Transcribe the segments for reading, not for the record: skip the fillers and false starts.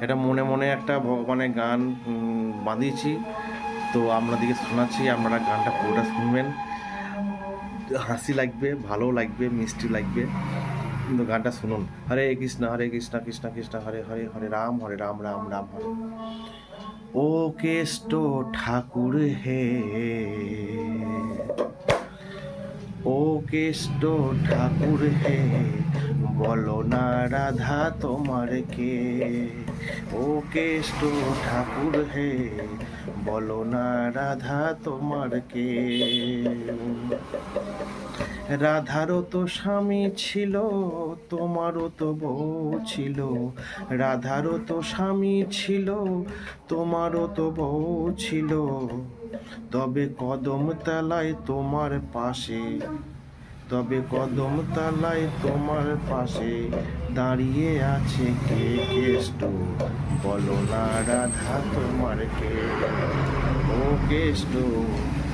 এটা মনে মনে একটা ভগবানের গান বাঁধিয়েছি, তো আপনাদেরকে শোনাচ্ছি। আপনারা গানটা পুরোটা শুনবেন, হাসি লাগবে, ভালো লাগবে, মিষ্টি লাগবে, কিন্তু গানটা শুনুন। হরে কৃষ্ণ কৃষ্ণ কৃষ্ণ হরে হরে, হরে রাম রাম রাম হরে। ও কেষ্ট ঠাকুর হে, ও কেষ্ট ঠাকুর হে, বলো না রাধা তোমার কে। ও কেষ্ট ঠাকুর হে, বলো না রাধা তোমার কে। রাধারও তো স্বামী ছিল, তোমারও তো বউ ছিল। রাধারও তো স্বামী ছিল, তোমারও তো বউ ছিল। তবে কদম তলায় তোমার পাশে, তবে কদম তলায় তোমার পাশে দাঁড়িয়ে আছে কে। কেষ্ট বলো না রাধা তোমার কে। ও কেষ্ট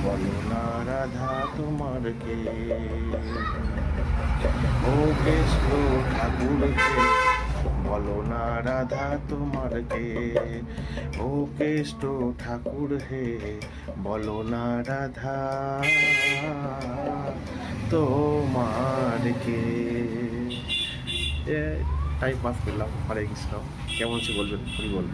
বলো না রাধা তোমার কে। ও কেষ্ট ঠাকুর কে, বলো না রাধা তোমার কে। ও কেষ্ট ঠাকুর হে, বলো না রাধা তোমার কে। টাইম পাস করলাম। হরে কৃষ্ণ। কেমন সে বলবেন, হরি বল।